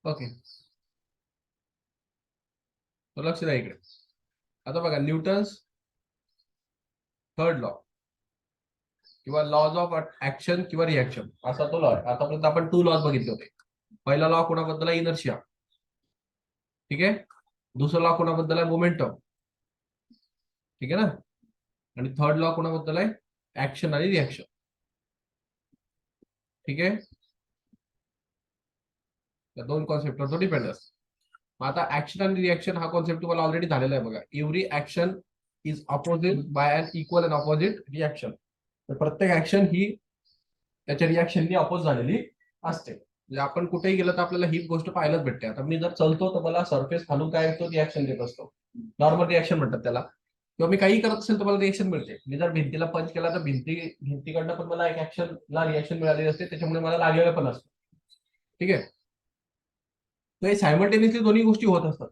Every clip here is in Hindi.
ओके, तो लक्ष द्या इकडे. आता बघा, न्यूटन्स थर्ड लॉ किंवा लॉज ऑफ ऍक्शन किंवा रिॲक्शन असा तो लॉ आहे. आतापर्यंत आपण 2 लॉज बघितले होते. पहिला लॉ कोणाबद्दल आहे? इनर्शिया. ठीक आहे. दुसरा लॉ कोणाबद्दल आहे? मोमेंटम. ठीक आहे ना. आणि थर्ड लॉ कोणाबद्दल आहे? ऍक्शन आणि रिॲक्शन. ठीक आहे. या दोन कॉन्सेप्टवर तो डिपेंड असतो. मग आता ऍक्शन आणि रिॲक्शन हा कॉन्सेप्ट तुम्हाला ऑलरेडी झालेला आहे बघा. Every action is opposite by an equal and opposite reaction. तर प्रत्येक ऍक्शन ही त्याच्या रिॲक्शननी अपोज झालेली असते. म्हणजे आपण कुठेही गेलं तर आपल्याला ही गोष्ट पाहायलाच भेटते. आता मी जर चलतो तर मला सरफेस खालून काय येतो? रिॲक्शन देत असतो. नॉर्मल रिॲक्शन म्हणतात त्याला. किंवा मी काही करत असेल तर मला रिॲक्शन मिळते. मी जर भिंतीला पंच केला तर भिंतीकडनं पण मला एक ऍक्शनला रिॲक्शन मिळालेली असते, त्याच्यामुळे मला लागलेलं पण असतं. ठीक आहे. तर हे सायमल्टेनियसली दोन्ही गोष्टी होत असतात.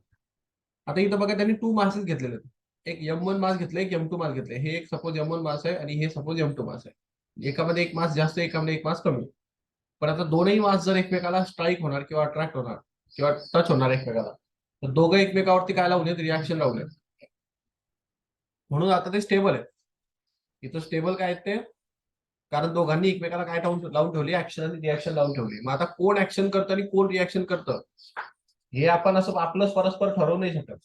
आता इथं बघा, त्यांनी 2 मासेस घेतलेले आहेत. एक M1 मास घेतलं, एक M2 मास घेतलंय. हे एक सपोज M1 मास आहे आणि हे सपोज M2 मास आहे. एकामध्ये एक मास जास्त, एकामध्ये एक मास कमी. पण आता दोनही मास जर एकमेकाला स्ट्राईक होणार किंवा अट्रॅक्ट होणार किंवा टच होणार एकमेकाला, तर दोघं एकमेकावरती काय लावलेत? रिॲक्शन लावलेत. म्हणून आता ते स्टेबल आहे. इथं स्टेबल काय आहेत ते? कारण दोघांनी एकमेकाला काय लावून ठेवली? ऍक्शन आणि रिॲक्शन लावून ठेवली. मग आता कोण ऍक्शन करतं आणि कोण रिॲक्शन करतं हे आपण असं आपलं परस्पर ठरवू नाही शकत.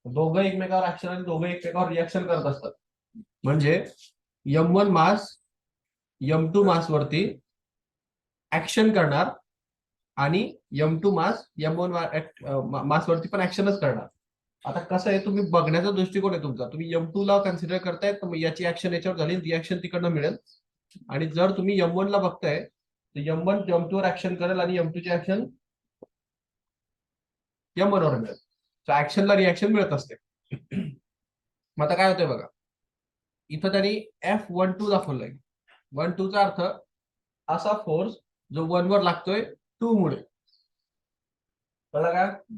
दोघं एकमेकावर ऍक्शन आणि दोघं एकमेकावर रिॲक्शन करत असतात. म्हणजे M1 मास M2 मास वरती ऍक्शन करणार आणि M2 मास M1 मास वरती पण ऍक्शनच करणार. आता कसं आहे, तुम्ही बघण्याचा दृष्टिकोन आहे तुमचा. तुम्ही M2 ला कन्सिडर करताय तर याची ऍक्शन याच्यावर झाली, रिॲक्शन तिकडनं मिळेल. आणि जर तुम्ही M1 ला बघताय तर M1 M2 वर ऍक्शन करेल आणि M2 ची ऍक्शन M1 वर मिळेल. तर ऍक्शनला रिॲक्शन मिळत असते. मग आता काय होतंय बघा, इथं त्यांनी F12 दाखवलंय. 1-2 चा अर्थ असा फोर्स जो 1 वर लागतोय 2 मुळे. कळलं का?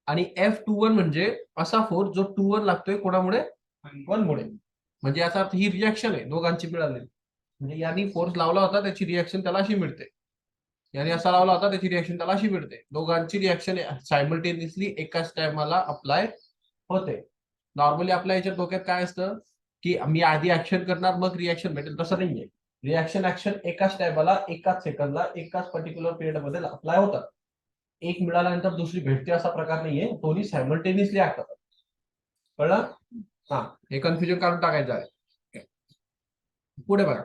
आणि F21 म्हणजे असा फोर्स जो 2 वर लागतोय कोणामुळे? 1 मुळे. म्हणजे याचा अर्थ ही रिॲक्शन आहे दोघांची मिळालेली. म्हणजे यांनी फोर्स लावला होता, त्याची रिॲक्शन त्याला अशी मिळते. याने असा लावला होता, त्याची रिॲक्शन त्याला अशी मिळते. दोघांची रिॲक्शन सायमल्टेनियसली एकाच टायमाला अप्लाय होते. नॉर्मली आपल्या याच्या डोक्यात काय असतं की मी आधी ऍक्शन करणार मग रिॲक्शन भेटेल, तसं नाहीये. रिॲक्शन ऍक्शन एकाच टायमाला, एकाच सेकंदला, एकाच पर्टिक्युलर पिरियड मध्ये अप्लाय होतात. एक मिळाल्यानंतर दुसरी भेटते असा प्रकार नाहीये. दोन्ही सायमल्टेनियसली ऍक्ट होतात. कळलं? हा, हे कन्फ्युजन काढून टाकायचं आहे. पुढे बघा.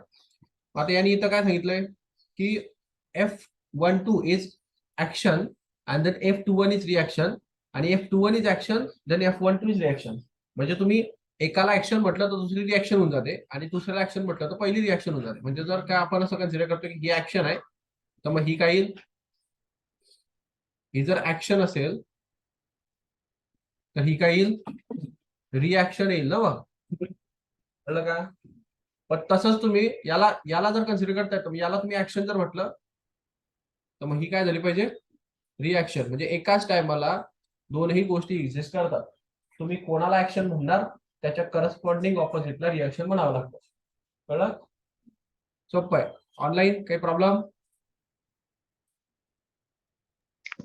आता यांनी इथं काय सांगितलंय की F12 is action and then F21 is reaction आणि F21 is action then F12 is reaction. म्हणजे तुम्ही एकाला ऍक्शन म्हटलं तर दुसरी रिॲक्शन होऊन जाते आणि दुसऱ्याला ऍक्शन म्हटलं तर पहिली रिॲक्शन होऊन जाते. म्हणजे जर काय आपण असं कन्सिडर करतो की ही ऍक्शन आहे, तर मग ही काय येईल? ही जर ऍक्शन असेल तर ही काय येईल? रिॲक्शन येईल ना. मग कळलं का? पण तसंच तुम्ही याला याला जर कन्सिडर करताय, तर याला तुम्ही ऍक्शन जर म्हटलं तर मग ही काय झाली पाहिजे? रिॲक्शन. म्हणजे एकाच टायमाला दोनही गोष्टी एक्झिस्ट करतात. तुम्ही कोणाला ऍक्शन म्हणणार त्याच्या करस्पॉन्डिंग ऑपोजिटला रिॲक्शन म्हणावं लागतं. कळलं? सोपं आहे. ऑनलाईन काही प्रॉब्लेम?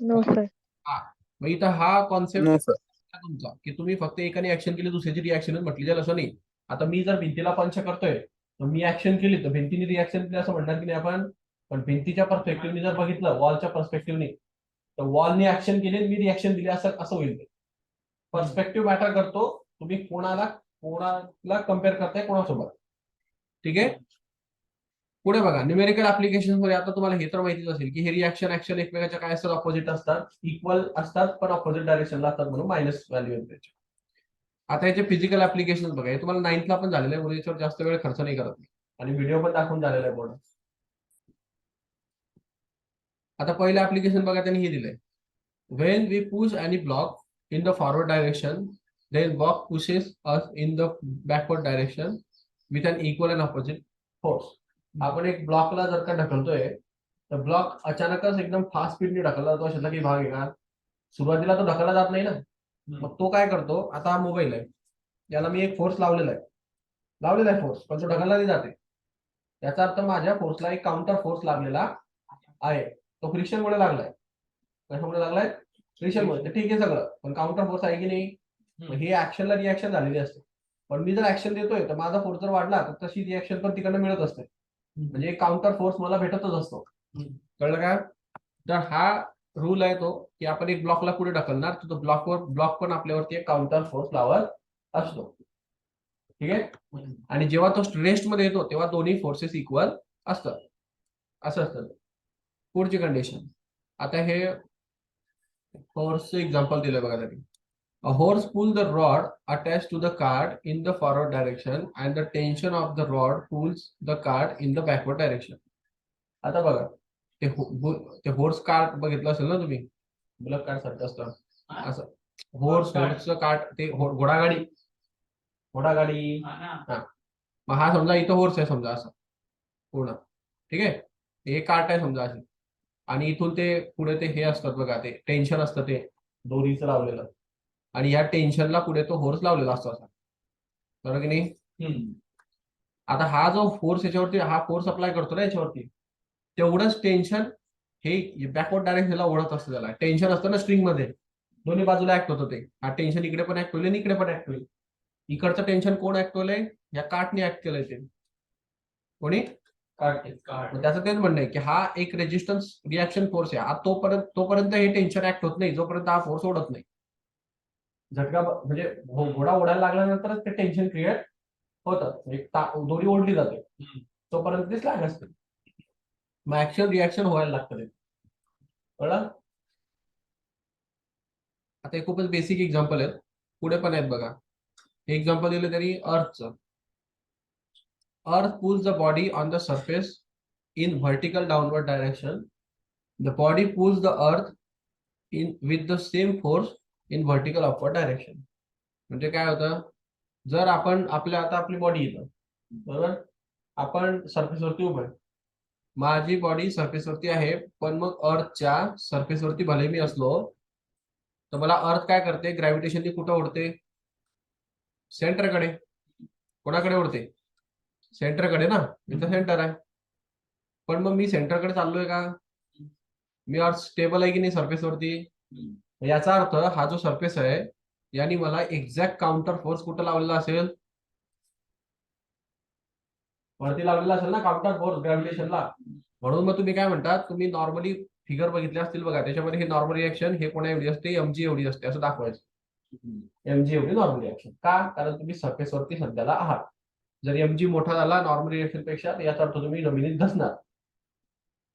No sir. हा, मग इथं हा कॉन्सेप्ट नो सर. तुमचा की तुम्ही फक्त एकाने ऍक्शन केली दुसऱ्याची रिॲक्शनच म्हटली जाईल असं नाही. आता मी जर भिंतीला पंच करतोय तर मी ऍक्शन केली तर भिंतीने रिॲक्शन केली असं म्हणणार की नाही आपण. पण भिंतीच्या पर्स्पेक्टिव्हनी जर बघितलं, वॉलच्या पर्स्पेक्टिव्हनी, तर वॉलने ऍक्शन केली मी रिॲक्शन दिली असं असं होईल. पर्स्पेक्टिव्ह मॅटर करतो. तुम्ही कोणाला कम्पेअर करताय कोणासोबत. ठीक आहे. पुढे बघा, न्यूमेरिकल ऍप्लिकेशन मध्ये आता तुम्हाला हे तर माहितीच असेल की हे रिॲक्शन ऍक्शन एकमेकाच्या काय असतात? ऑपोजिट असतात. इक्वल असतात पण ऑपोजिट डायरेक्शनला असतात म्हणून मायनस व्हॅल्यू येते. आता याचे फिजिकल ऍप्लिकेशन बघा, हे तुम्हाला 9th ला पण झालेलं आहे म्हणून याच्यावर जास्त वेळ खर्च नाही करत आणि व्हिडिओ पण दाखवून झालेला आहे पूर्ण. आता पहिलं ऍप्लिकेशन बघा, त्यांनी हे दिलंय. When we push any block in the forward direction then block pushes us in the backward direction with an equal and opposite force. आपण एक ब्लॉकला जर का ढकलतोय तर ब्लॉक अचानकच एकदम फास्ट स्पीडने ढकलला जातो, अशातला काही भाग आहे का? सुरुवातीला तो ढकलला जात नाही ना. मग तो काय करतो? आता हा मोबाईल आहे, याला मी एक फोर्स लावलेला आहे फोर्स, पण तो ढकलला नाही जाते. याचा अर्थ माझ्या फोर्सला एक काउंटर फोर्स लागलेला आहे, तो फ्रिक्शनमुळे लागलाय. कशामुळे लागलाय? फ्रिक्शनमुळे. तर ठीक आहे सगळं, पण काउंटर फोर्स आहे की नाही? मग हे ऍक्शनला रिॲक्शन झालेली असते. पण मी जर ऍक्शन देतोय तर माझा फोर्स जर वाढला तर तशी रिॲक्शन पण तिकडनं मिळत असते. म्हणजे काउंटर फोर्स मला भेटतच असतो. कळलं का? तर हा रूल आहे तो, की आपण एक ब्लॉकला पुढे ढकलणार तर तो ब्लॉक पण आपल्यावरती एक काउंटर फोर्स लावत असतो. ठीक आहे. आणि जेव्हा तो रेस्ट मध्ये येतो तेव्हा दोन्ही फोर्सेस इक्वल असतात. असं असतं. पुढची कंडिशन. आता हे फोर्सचं एक्झाम्पल दिलं बघा तरी. A horse pulls the rod attached to the cart in the forward direction and the tension of the rod pulls the cart in the backward direction. आता बघा, ते हॉर्स कार्ट बघितलं असेल ना तुम्ही, बुलक कार्ट सारखं असतं असं. हॉर्सचं कार्ट ते घोडागाडी. हा. मग हा समजा इथं हॉर्स आहे समजा असं पूर्ण. ठीक आहे. हे कार्ट आहे समजा असे. आणि इथून ते पुढे ते हे असतात बघा, ते टेन्शन असतं ते दोरीचं लावलेलं. आणि या टेन्शनला पुढे तो हॉर्स लावलेला असतो असा. बरोबर की नाही? आता हा जो फोर्स याच्यावरती, हा फोर्स अप्लाय करतो ना याच्यावरती, तेवढंच टेन्शन हे बॅकवर्ड डायरेक्शनला ओढत असतं. त्याला टेन्शन असतं ना स्ट्रिंग मध्ये, दोन्ही बाजूला ऍक्ट होतं ते. हा टेन्शन इकडे पण ऍक्ट होईल आणि इकडे पण ऍक्ट होईल. इकडचं टेन्शन कोण ऍक्ट होलंय? या कार्टने ऍक्ट केलंय ते. कोणी? कार्ट. त्याचं तेच म्हणणं आहे की हा एक रेजिस्टन्स रिॲक्शन फोर्स आहे. तोपर्यंत हे टेन्शन ऍक्ट होत नाही जोपर्यंत हा फोर्स ओढत नाही. झटका म्हणजे घोडा ओढायला लागल्यानंतरच ते टेन्शन क्रिएट होतं. एक दोरी ओढली जाते तोपर्यंत ते स्लॅग असते. मग ऍक्शन रिॲक्शन व्हायला लागतं ते. कळलं? आता हे खूपच बेसिक एक्झाम्पल आहेत, पुढे पण आहेत बघा. हे एक्झाम्पल दिलं तरी अर्थचं. अर्थ pulls the body on the surface in vertical downward direction. The body pulls the earth in with the same force in vertical upward direction. म्हणजे काय होतं, जर आपण आता आपली बॉडी येतं बरोबर, आपण सरफेसवरती उभं आहे. माझी बॉडी सरफेसवरती आहे, पण मग अर्थच्या सरफेसवरती भले मी असलो तर मला अर्थ काय करते, ग्रॅव्हिटेशनली कुठं ओढते? सेंटरकडे. कोणाकडे ओढते? सेंटरकडे ना. इथं सेंटर आहे. पण मग मी सेंटरकडे चाललोय का? मी अर्थ स्टेबल आहे की नाही सरफेसवरती? याचा अर्थ हा जो सरफेस आहे यानी मला एक्झॅक्ट काउंटर फोर्स कुठं लावलेला असेल? वरती लावलेला असेल ना काउंटर फोर्स ग्रॅव्हिटेशनला. म्हणून मग तुम्ही काय म्हणतात, तुम्ही नॉर्मली फिगर बघितले असतील बघा, त्याच्यामध्ये हे नॉर्मल रिएक्शन हे कोणा एवढी असते? एमजी एवढी असते असं दाखवायचं. एमजी एवढी नॉर्मल रिएक्शन का? कारण तुम्ही सरफेसवरती सध्याला आहात. जर एमजी मोठा झाला नॉर्मल रिएक्शन पेक्षा, याचा अर्थ तुम्ही जमिनीत घसणार.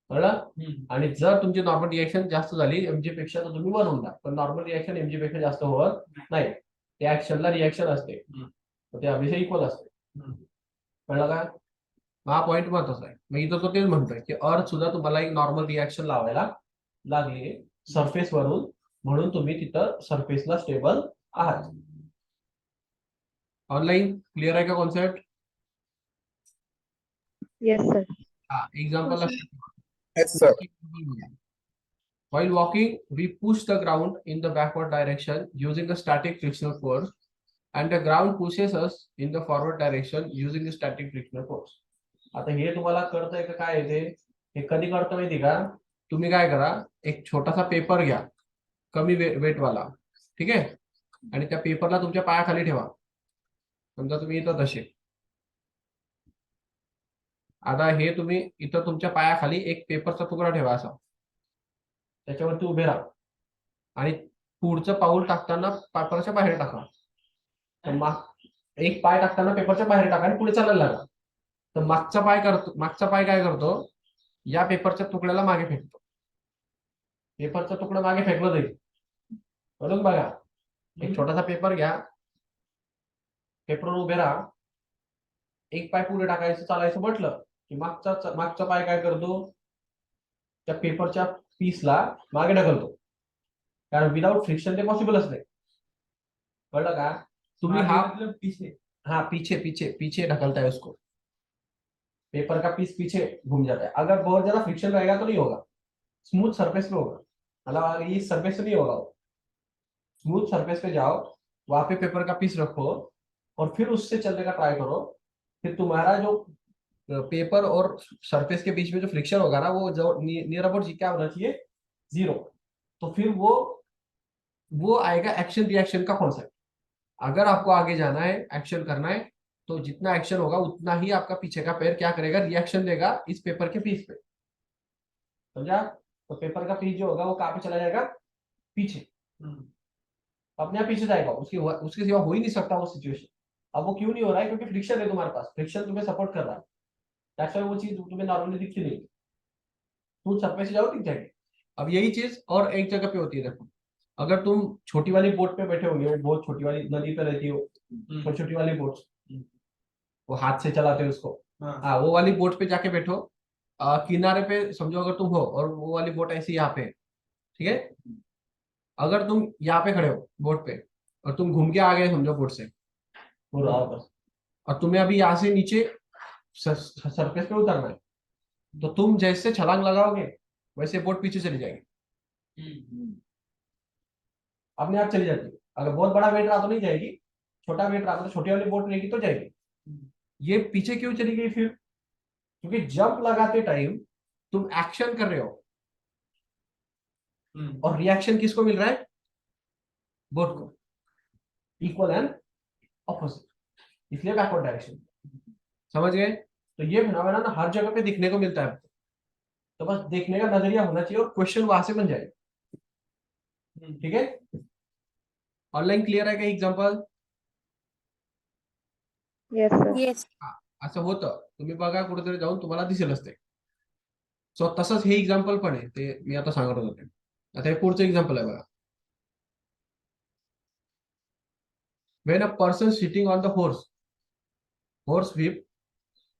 कळलं? आणि जर तुमची नॉर्मल रिएक्शन जास्त झाली एमजी पेक्षा तर तुम्ही वर होणार. पण नॉर्मल रिएक्शन एमजी पेक्षा जास्त होत नाही. त्या ऍक्शनला रिएक्शन असते, ते हमेशा इक्वल असते. कळलं का? हा पॉईंट महत्वाचा आहे. मग इथं तो तेच म्हणतोय की अर्थ सुद्धा तुम्हाला एक नॉर्मल रिॲक्शन लावायला लागली सरफेस वरून, म्हणून तुम्ही तिथं सरफेसला स्टेबल आहात. ऑनलाईन क्लिअर आहे का कॉन्सेप्ट? Yes, sir. हा example. Yes, sir. While walking, we push the ground in the backward direction using a static frictional force, and the ground pushes us in the forward direction using the static frictional force. आता हे तुम्हाला कळतंय का काय आहे ते? हे कधी कळतं माहिती का? तुम्ही काय करा, एक छोटासा पेपर घ्या कमी वेटवाला, ठीक आहे, आणि त्या पेपरला तुमच्या पायाखाली ठेवा. समजा तुम्ही इथं तसे. आता हे तुम्ही इथं तुमच्या पायाखाली एक पेपरचा तुकडा ठेवा असा, त्याच्यावरती उभे राहा आणि पुढचं पाऊल टाकताना पेपरच्या बाहेर टाका. तर एक पाय टाकताना पेपरच्या बाहेर टाका आणि पुढे चालायला लागा. तर मागचा पाय काय करतो? या पेपरच्या तुकड्याला मागे फेकतो. पेपरचा तुकडा मागे फेकला जाईल. बरोबर बघा, एक छोटासा पेपर घ्या, पेपरवर उभे राहा, एक पाय पुढे टाकायचं चालायचं म्हटलं की मागचा पाय काय करतो? त्या पेपरच्या पीसला मागे ढकलतो, कारण विदाउट फ्रिक्शन ते पॉसिबलच नाही. कळलं का? तुम्ही पीछे ढकलता है उसको, पेपर का पीस पीछे घूम जाता है. अगर बहुत ज्यादा फ्रिक्शन रहेगा तो नहीं होगा, स्मूथ सरफेस पे होगा. मतलब इस सरफेस पे नहीं होगा, स्मूथ सरफेस पे जाओ, वहां पे पेपर का पीस रखो और फिर उससे चलने का ट्राई करो. फिर तुम्हारा जो पेपर और सरफेस के बीच में जो फ्रिक्शन होगा ना, वो नियर अबाउट क्या होना चाहिए? 0. तो फिर वो आएगा एक्शन रिएक्शन का कॉन्सेप्ट। अगर आपको आगे जाना है, एक्शन करना है, तो जितना एक्शन होगा उतना ही आपका पीछे का पैर क्या करेगा, रिएक्शन देगा इस पेपर के पीस पे। समझा? तो पेपर का पीस जो होगा वो कहाँ पे चला जाएगा, पीछे, अपने आप पीछे जाएगा, उसके सिवा हो ही नहीं सकता वो सिचुएशन। अब वो क्यों नहीं हो रहा है, क्योंकि फ्रिक्शन है तुम्हारे पास, फ्रिक्शन तुम्हें सपोर्ट कर रहा है। That's why वो चीज तुम्हें नॉर्मली दिखती नहीं, तुम छत पे से जाओ दिख जाएगी। अब यही चीज और एक जगह पे होती है, देखो अगर तुम छोटी वाली बोट पे बैठे होगे, वो बहुत छोटी वाली नदी पे रहती हो, छोटी छोटी वाली बोट, वो हाथ से चलाते हो उसको, हाँ वो वाली बोट पे जाके बैठो, किनारे पे समझो अगर तुम हो और वो वाली बोट ऐसी यहाँ पे है, ठीक है, अगर तुम यहाँ पे खड़े हो बोट पे और तुम घूम के आ गए समझो बोट से पूरा वापस, और तुम्हें अभी यहाँ से नीचे सरफेस पे उतरना है, तो तुम जैसे छलांग लगाओगे वैसे बोट पीछे चली जाएगी, अपने आप चली जाती है। अगर बहुत बड़ा वेट रहा तो नहीं जाएगी, छोटा वेट रहा तो छोटी वाली बोट रहेगी तो जाएगी। ये पीछे क्यों चली गई फिर, क्योंकि जंप लगाते टाइम तुम एक्शन कर रहे हो और रिएक्शन किसको मिल रहा है, बोट को, इक्वल एंड ऑपोजिट, इसलिए बैकवर्ड डायरेक्शन। समझ गए? तो ये फिनोमेना ना हर जगह पे दिखने को मिलता है, तो बस देखने का नजरिया होना चाहिए और क्वेश्चन वहां से बन जाएगा। ठीक है, ऑनलाइन क्लियर आहे का एग्जाम्पल? Yes, sir. येस. असं होतं, तुम्ही बघा कुठेतरी जाऊन तुम्हाला दिसेलच ते. सो तसंच हे एक्झाम्पल पण आहे, ते मी आता सांगत होते. आता हे पुढचं एक्झाम्पल आहे बघा. When a person sitting on the horse whip,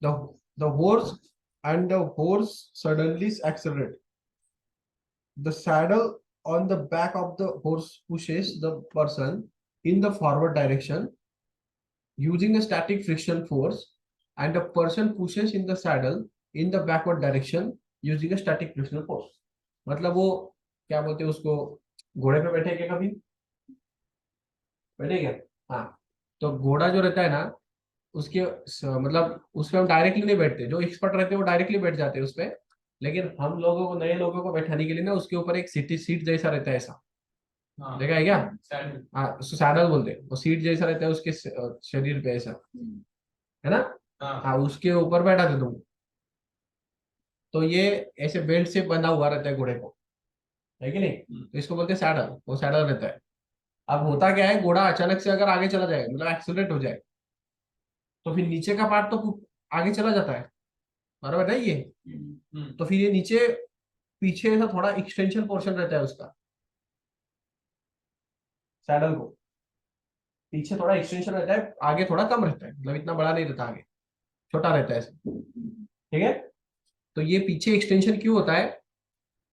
the horse and the horse suddenly accelerate. The saddle on the back of the horse pushes the person in the forward direction using a static friction force, and the person pushes in the saddle in the backward direction using a static friction force. मतलब वो क्या बोलते हैं उसको, घोड़े पे बैठे क्या कभी बैठे क्या? हाँ, तो घोड़ा जो रहता है ना, उसके मतलब उस पे हम डायरेक्टली नहीं बैठते, जो एक्सपर्ट रहते हैं वो डायरेक्टली बैठ जाते हैं उस पे, लेकिन हम लोगों को, नए लोगों को बैठाने के लिए ना उसके ऊपर एक सीट जैसा रहता है ऐसा, देखा है क्या? हाँ, उसको सैडल बोलते हैं, वो सीट जैसा रहता है उसके शरीर पे ऐसा, है ना? हाँ, उसके ऊपर बैठा थे तुम, तो ये ऐसे बेल्ट से बंधा हुआ रहता है घोड़े को, है कि नहीं? तो इसको बोलते हैं सैडल, वो सैडल रहता है। अब होता क्या है, घोड़ा अचानक से अगर आगे चला जाए, मतलब एक्सीलरेट हो जाए, तो फिर नीचे का पार्ट तो आगे चला जाता है, बराबर है ये? तो फिर ये नीचे पीछे ऐसा थोड़ा एक्सटेंशन पोर्शन रहता है उसका, सैडल को पीछे थोड़ा एक्सटेंशन रहता है, आगे थोड़ा कम रहता है, मतलब इतना बड़ा नहीं रहता, आगे छोटा रहता है ऐसे, ठीक है? तो ये पीछे एक्सटेंशन क्यों होता है,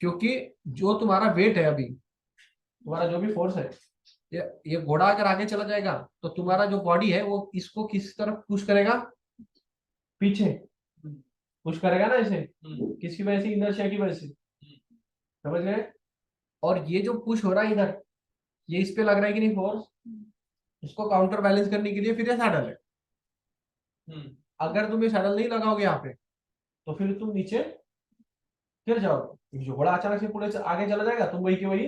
क्योंकि जो तुम्हारा वेट है अभी, तुम्हारा जो भी फोर्स है, ये घोड़ा अगर आगे चला जाएगा तो तुम्हारा जो बॉडी है वो इसको किस तरफ पुश करेगा, पीछे पुश करेगा ना इसे, किसकी वजह से, इनर्शिया की वजह से, समझ गए? और ये जो पुश हो रहा है इधर, ये इस पे लग रहा है कि नहीं फोर्स, इसको काउंटर बैलेंस करने के लिए फिर ये सैडल है। अगर तुम ये सैडल नहीं लगाओगे यहाँ पे, तो फिर तुम नीचे गिर जाओगे, जो घोड़ा अचानक से पूरे आगे चला जाएगा, तुम वही के वही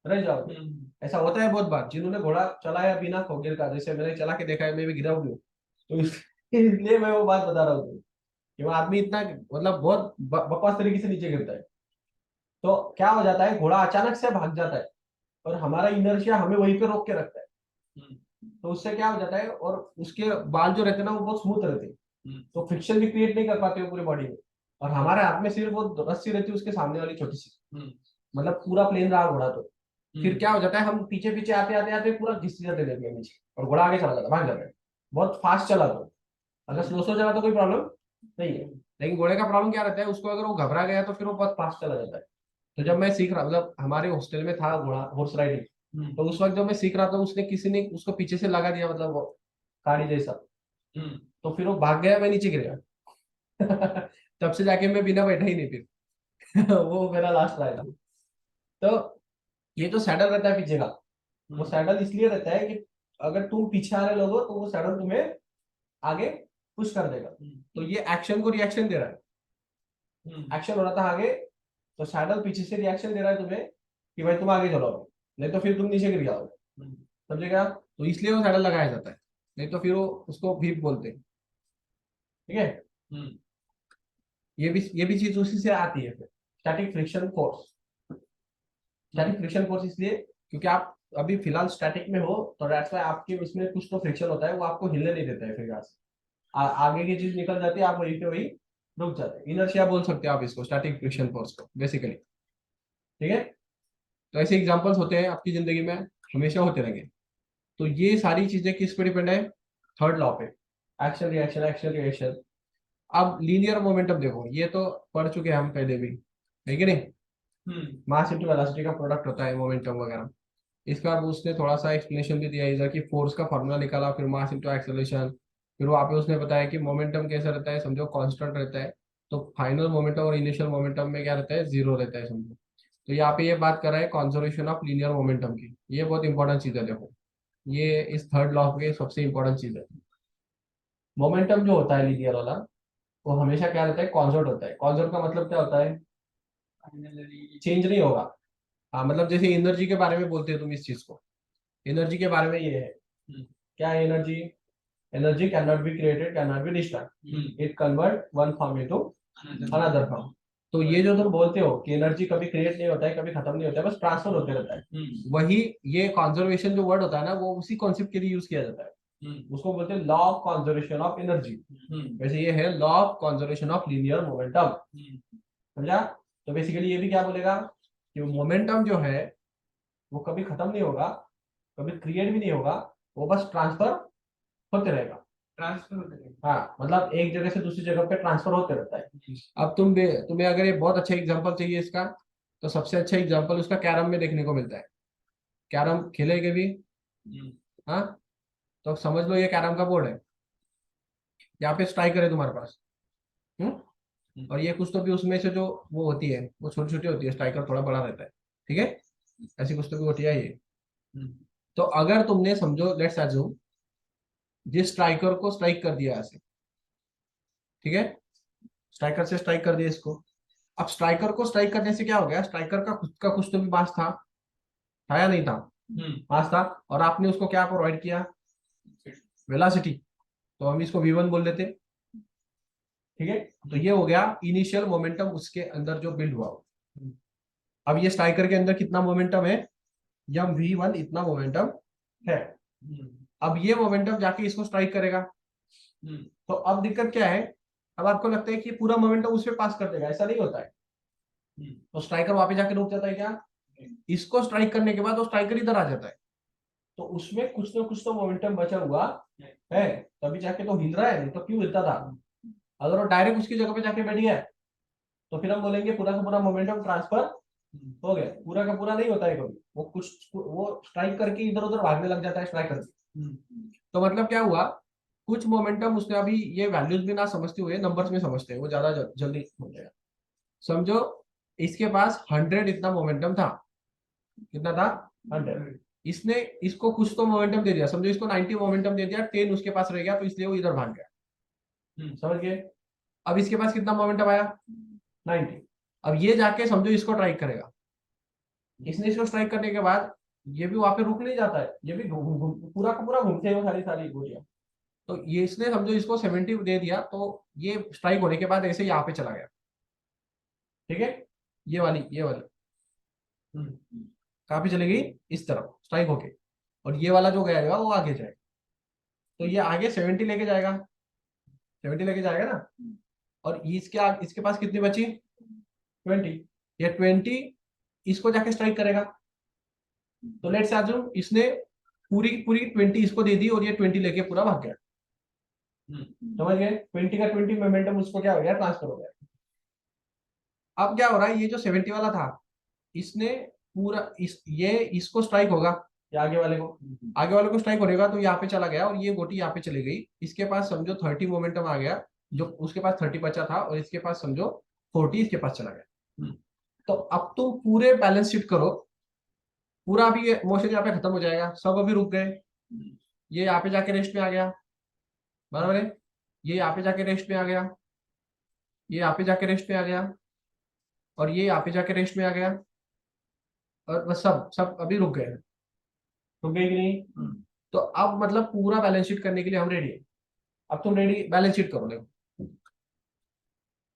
रह जाओगे। ऐसा होता है बहुत बार, जिन्होंने घोड़ा चलाया बिना खोगिर का, जैसे मैंने चला के देखा है, मैं भी गिरा हूँ, तो इसलिए मैं वो बात बता रहा हूँ कि वो आदमी इतना मतलब बहुत बकवास तरीके से नीचे गिरता है। तो क्या हो जाता है, घोड़ा अचानक से भाग जाता है और हमारा इनर्शिया हमें वहीं पे रोक के रखता है, तो उससे क्या हो जाता है, और उसके बाल जो रहते हैं ना वो बहुत स्मूथ रहते हैं, तो फ्रिक्शन भी क्रिएट नहीं कर पाते हो पूरी बॉडी में, और हमारे हाथ में सिर्फ वो रस्सी रहती है उसके सामने वाली छोटी सी, मतलब पूरा प्लेन रहा घोड़ा, तो फिर क्या हो जाता है, हम पीछे पीछे आते आते आते पूरा घिस जाते रहते हैं नीचे, और घोड़ा आगे चला जाता है, भाग जाता है। बहुत फास्ट चला तो, अगर स्लो चला तो कोई प्रॉब्लम नहीं है, लेकिन घोड़े का प्रॉब्लम क्या रहता है, उसको अगर वो घबरा गया तो फिर वो बहुत फास्ट चला जाता है। तो जब मैं सीख रहा, मतलब हमारे हॉस्टल में था घोड़ा, हॉर्स राइडिंग, तो उस वक्त जब मैं सीख रहा था, उसने किसी ने उसको पीछे से लगा दिया, मतलब वो गाड़ी जैसा, तो फिर वो भाग गया, मैं नीचे गिर गया। तब से जाके मैं बिना बैठा ही नहीं फिर। वो मेरा लास्ट राइड था। तो ये जो सैडल रहता है पीछे का, वो सैडल इसलिए रहता है कि अगर तुम पीछे आने लगो तो वो सैडल तुम्हें आगे पुश कर देगा, तो ये एक्शन को रिएक्शन दे रहा है, एक्शन हो रहा था आगे, तो सैडल पीछे से रिएक्शन दे रहा है तुम्हें कि भाई तुम आगे चलो अभी, नहीं तो फिर तुम नीचे गिर जाओगे, समझेगा? तो इसलिए वो सैडल लगाया जाता है, नहीं तो फिर वो उसको व्हीप बोलते हैं। ठीक है, ये भी चीज उसी से आती है फिर, static friction force. Static friction force इसलिए क्योंकि आप अभी फिलहाल स्टैटिक में हो, तो दैट्स व्हाई आपके उसमें कुछ तो फ्रिक्शन होता है, वो आपको हिलने नहीं देता है, फिर यहाँ से आगे की चीज निकल जाती है, आप वहीं पे वही रुक जाते हैं। इनर्शिया बोल सकते हैं आप इसको, स्टैटिक फ्रिक्शन फोर्स को बेसिकली। ठीक है, तो ऐसे एग्जांपल्स होते हैं आपकी जिंदगी में, हमेशा होते रहेंगे। तो ये सारी चीजें किस पे डिपेंड है? थर्ड लॉ पे, एक्शन रिएक्शन एक्शन रिएक्शन। अब लीनियर मोमेंटम देखो, ये तो पढ़ चुके हैं हम पहले भी, है कि नहीं? मास इंटू वेलोसिटी का प्रोडक्ट होता है मोमेंटम वगैरह। इसका अब उसने थोड़ा सा एक्सप्लेनेशन भी दिया इधर, कि फोर्स का फॉर्मूला निकाला, फिर मास इंटू एक्सेलरेशन, फिर वहाँ पे उसने बताया कि मोमेंटम कैसा रहता है, समझो कांस्टेंट रहता है। तो फाइनल मोमेंटम और इनिशियल मोमेंटम में क्या रहता है? जीरो रहता है, समझो। तो यहाँ पे ये बात कर रहा है कॉन्जर्वेशन ऑफ लीनियर मोमेंटम की, ये बहुत इंपॉर्टेंट चीज है, देखो ये इस थर्ड लॉ के सबसे इंपॉर्टेंट चीज है। मोमेंटम जो होता है लीनियर वाला, वो हमेशा क्या रहता है? कॉन्जर्ट होता है। कॉन्जर्ट का मतलब क्या होता है? चेंज नहीं होगा। हाँ, मतलब जैसे एनर्जी के बारे में बोलते हो तुम इस चीज को, एनर्जी के बारे में ये है, क्या है energy? Energy can not be created, can not be destroyed, it convert one form into another form. तो ये जो तुम बोलते हो कि एनर्जी कभी क्रिएट नहीं होता है, कभी खत्म नहीं होता है, बस ट्रांसफर होते रहता है, वही ये कॉन्जर्वेशन जो वर्ड होता है ना, वो उसी कॉन्सेप्ट के लिए यूज किया जाता है। उसको बोलते हैं law of conservation of energy. वैसे ये है law of conservation of linear momentum, समझा? तो बेसिकली ये भी क्या बोलेगा कि मोमेंटम जो है वो कभी खत्म नहीं होगा, कभी क्रिएट भी नहीं होगा, वो बस ट्रांसफर होते रहेगा। ट्रांसफर होते रहेगा, हाँ, मतलब एक जगह से दूसरी जगह पे ट्रांसफर होते रहता है। अब तुम्हें अगर ये बहुत अच्छा एग्जांपल चाहिए इसका, तो सबसे अच्छा एग्जांपल उसका कैरम में देखने को मिलता है। कैरम खेले कभी? हाँ, तो समझ लो ये कैरम का बोर्ड है, यहाँ पे स्ट्राइकर है तुम्हारे पास। और ये कुछ तो भी उसमें से जो वो होती है, वो छोटी छोटी होती है, स्ट्राइकर थोड़ा बड़ा रहता है। ठीक है, ऐसी कुछ तो भी होती है ये। तो अगर तुमने समझो, लेट्स अज्यूम जिस स्ट्राइकर को स्ट्राइक कर दिया ऐसे, ठीक है, स्ट्राइकर से स्ट्राइक कर दिया इसको। अब स्ट्राइकर को स्ट्राइक करने से क्या हो गया? स्ट्राइकर का खुद का कुछ तो भी मास था या नहीं था? मास था, और आपने उसको क्या प्रोवाइड किया? वेलोसिटी। तो हम इसको v1 बोल देते, ठीक है। तो ये हो गया इनिशियल मोमेंटम उसके अंदर जो बिल्ड हुआ। अब ये स्ट्राइकर के अंदर कितना मोमेंटम है? यम v1 इतना मोमेंटम है। अब ये मोमेंटम जाके इसको स्ट्राइक करेगा। तो अब दिक्कत क्या है? अब आपको लगता है कि पूरा मोमेंटम उस पे पास कर देगा, ऐसा नहीं होता है। तो स्ट्राइकर वहां पे जाके रुक जाता है क्या? इसको स्ट्राइक करने के बाद वो स्ट्राइकर इधर आ जाता है, तो उसमें कुछ ना कुछ तो मोमेंटम बचा हुआ है, तभी जाके तो हिल रहा है, नहीं तो क्यों हिलता था? अगर वो डायरेक्ट उसकी जगह पे जाके बैठ गया, तो फिर हम बोलेंगे पूरा का पूरा मोमेंटम ट्रांसफर हो गया। पूरा का पूरा नहीं होता है कभी, वो कुछ वो स्ट्राइक करके इधर उधर भागने लग जाता है स्ट्राइकर। तो मतलब क्या हुआ? कुछ मोमेंटम उसने, अभी ये वैल्यूज भी ना समझते हुए नंबर्स में समझते हैं, वो ज्यादा जल्दी हो जाएगा। समझो इसके पास 100 इतना मोमेंटम था। कितना था? 100। इसने इसको कुछ तो मोमेंटम दे दिया, समझो इसको 90 मोमेंटम दे दिया, 10 उसके पास रह गया, तो इसलिए वो इधर भाग गया। समझ गए? अब इसके पास कितना मोमेंटम आया? 90। अब ये जाके समझो इसको ट्राई करेगा, इसने इसको स्ट्राइक करने के बाद ये भी वहां पे रुक नहीं जाता है, ये भी पूरा का पूरा घूमते हैं वो सारी सारी गोलियां। तो ये इसने समझो इसको 70 दे दिया, तो ये स्ट्राइक होने के बाद ऐसे यहाँ पे चला गया। ठीक है, ये वाली कहाँ पे चलेगी? इस तरफ स्ट्राइक होके, और ये वाला जो गया वो आगे जाएगा। तो ये आगे 70 लेके जाएगा, 70 लेके जाएगा ना। और इसके पास कितनी बची? 20। ये 20 इसको जाके स्ट्राइक करेगा। तो लेट्स अज्यूम इसने पूरी पूरी 20 इसको दे दी, और ये 20 लेके पूरा भाग गया। समझ गए? 20 का 20 मोमेंटम उसको क्या हो गया? ट्रांसफर हो गया। अब क्या हो रहा है? ये जो 70 वाला था, इसने पूरा ये इसको स्ट्राइक होगा, या आगे वाले को स्ट्राइक होगा, तो यहाँ पे चला गया, और ये गोटी यहाँ पे चली गई। इसके पास समझो 30 मोमेंटम आ गया, जो उसके पास 30 बचा था, और इसके पास समझो 40 इसके पास चला गया। तो अब तुम पूरे बैलेंस शीट करो, पूरा अभी ये मोशन यहाँ पे खत्म हो जाएगा, सब अभी रुक गए। ये यहाँ पे जाके रेस्ट में आ गया, बराबर है। ये यहाँ पे जाके रेस्ट में आ गया, ये यहाँ पे जाके रेस्ट में आ गया, और ये यहाँ पे जाके रेस्ट में आ गया। और बस सब सब अभी रुक गए, रुक गए कि नहीं? तो अब मतलब पूरा बैलेंस शीट करने के लिए हम रेडी है। अब तुम रेडी, बैलेंस शीट करो। देखो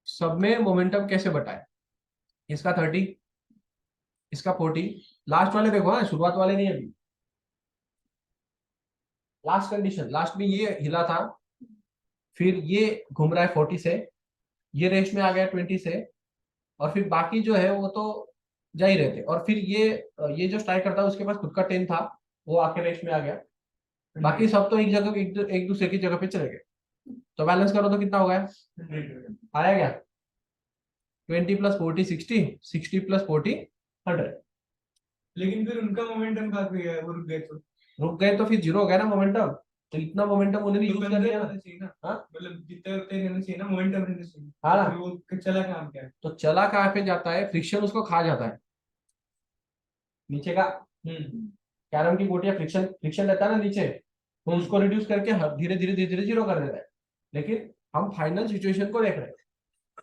सब में मोमेंटम कैसे बटाए, इसका 30, इसका 40, लास्ट वाले देखो, हाँ शुरुआत वाले नहीं अभी, लास्ट कंडीशन, लास्ट में ये हिला था, फिर ये घूम रहा है 40 से, ये रेस में आ गया 20 से, और फिर बाकी जो है वो तो जा ही रहे थे, और फिर ये जो स्ट्राइक करता है उसके पास खुद का 10 था, वो आके रेस में आ गया। बाकी सब तो एक जगह एक दूसरे की जगह पे चले गए। तो बैलेंस करो तो कितना हो गया, आया क्या? 20 + 40 60, 60 + 40 100। लेकिन फिर उनका मोमेंटम कहाँ पे गया, वो रुक गए तो फिर जीरो हो गया ना मोमेंटम। तो इतना मोमेंटम उन्होंने तो यूज कर कंजर्व लिया ना। होना चाहिए ना। हाँ? मतलब जितना उतना रहना चाहिए ना, मोमेंटम रहना चाहिए। हाँ ना? फिर वो चला काम क्या है? तो चला कहाँ पे जाता है, फ्रिक्शन उसको खा जाता है नीचे का। कैरम की गोटियां फ्रिक्शन फ्रिक्शन रहता है ना नीचे, तो उसको रिड्यूस करके धीरे धीरे धीरे धीरे जीरो कर देता है। लेकिन हम फाइनल सिचुएशन को देख रहे हैं,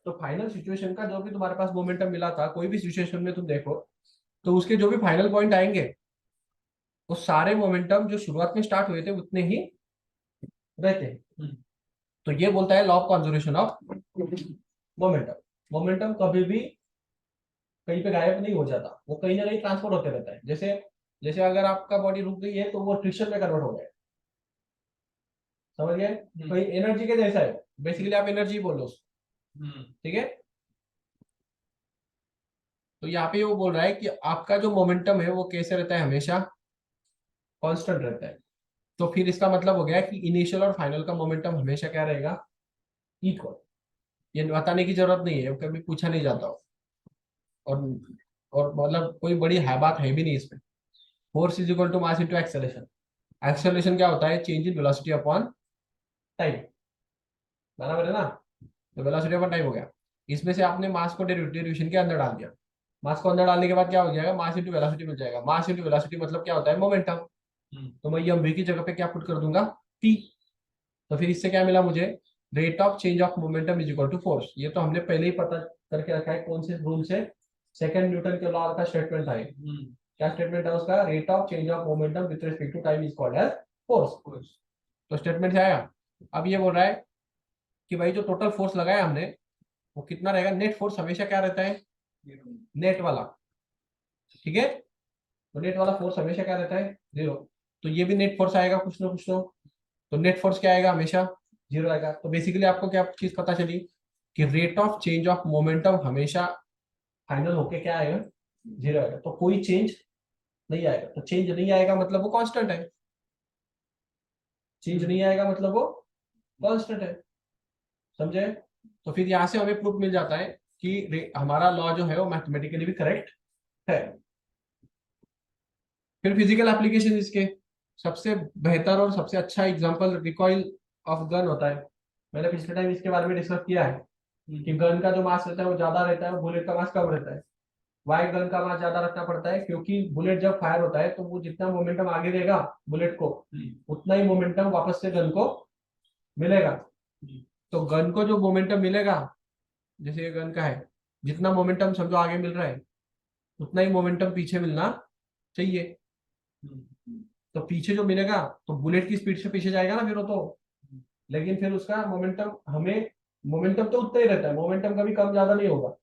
तो फाइनल सिचुएशन का जो भी तुम्हारे पास मोमेंटम मिला था, कोई भी सिचुएशन में तुम देखो, तो उसके जो भी फाइनल पॉइंट आएंगे, वो सारे मोमेंटम जो शुरुआत में स्टार्ट हुए थे उतने ही रहते हैं। तो ये बोलता है law of conservation of momentum. Momentum कभी भी कहीं पे गायब नहीं हो जाता, वो कहीं ना कहीं ट्रांसफर होते रहता है। जैसे जैसे अगर आपका बॉडी रुक गई है तो वो फ्रिक्शन में कन्वर्ट हो गया, समझ गए? तो ये एनर्जी के जैसा है, बेसिकली आप एनर्जी बोल लो उसको, ठीक है? तो यहाँ पे वो बोल रहा है कि आपका जो मोमेंटम है वो कैसे रहता है, हमेशा कांस्टेंट रहता है। तो फिर इसका मतलब हो गया कि इनिशियल और फाइनल का मोमेंटम हमेशा क्या रहेगा, इक्वल। ये बताने की जरूरत नहीं है, कभी पूछा नहीं जाता हो। और और मतलब कोई बड़ी है बात है भी नहीं इसमें। Force is equal to mass into acceleration. Acceleration क्या होता है, change in velocity upon time, बराबर है ना? तो वेलोसिटी अपॉन टाइम हो गया। इसमें से आपने मास को डेरिवेशन के अंदर डाल दिया, मास को अंदर डालने के बाद क्या हो जाएगा, मास इंटू वेलोसिटी मिल जाएगा। मास इंटू वेलोसिटी मतलब क्या होता है, मोमेंटम। तो मैं ये v की जगह पे क्या पुट कर दूंगा, p। तो फिर इससे क्या मिला मुझे, rate of change of momentum is equal to force. ये तो हमने पहले ही पता करके रखा है, कौन से रूल से, सेकंड न्यूटन के लॉ का स्टेटमेंट है। क्या स्टेटमेंट है उसका, rate of change of momentum with respect to time is called as force. तो स्टेटमेंट से आया। अब ये बोल रहा है कि भाई जो टोटल फोर्स लगाया हमने वो कितना रहेगा, नेट फोर्स हमेशा क्या रहता है, नेट वाला, ठीक है? तो नेट वाला फोर्स हमेशा क्या रहता है, जीरो। तो ये भी नेट फोर्स आएगा कुछ ना कुछ तो नेट फोर्स क्या आएगा, हमेशा जीरो आएगा। तो बेसिकली आपको क्या चीज पता चली कि rate of change of momentum हमेशा फाइनल होके क्या आएगा, जीरो आएगा। तो कोई चेंज नहीं आएगा। तो चेंज नहीं आएगा मतलब वो कांस्टेंट है, चेंज नहीं आएगा मतलब वो कांस्टेंट है, समझे? तो फिर यहाँ से हमें प्रूफ मिल जाता है कि हमारा लॉ जो है वो मैथमेटिकली भी करेक्ट है। फिर फिजिकल एप्लीकेशन इसके सबसे बेहतर और सबसे अच्छा एग्जांपल रिकॉइल ऑफ गन होता है। मैंने पिछले टाइम इसके बारे में डिस्कस किया है कि गन का जो मास रहता है वो ज्यादा रहता है, बुलेट का मास कम रहता है। वाई गन का मास ज्यादा रखना पड़ता है क्योंकि बुलेट जब फायर होता है तो वो जितना मोमेंटम आगे देगा बुलेट को, उतना ही मोमेंटम वापस से गन को मिलेगा। तो गन को जो मोमेंटम मिलेगा, जैसे ये गन का है, जितना मोमेंटम समझो आगे मिल रहा है उतना ही मोमेंटम पीछे मिलना चाहिए। तो पीछे जो मिलेगा तो बुलेट की स्पीड से पीछे जाएगा ना फिर वो तो, लेकिन फिर उसका मोमेंटम हमें, मोमेंटम तो उतना ही रहता है, मोमेंटम कभी कम ज्यादा नहीं होगा।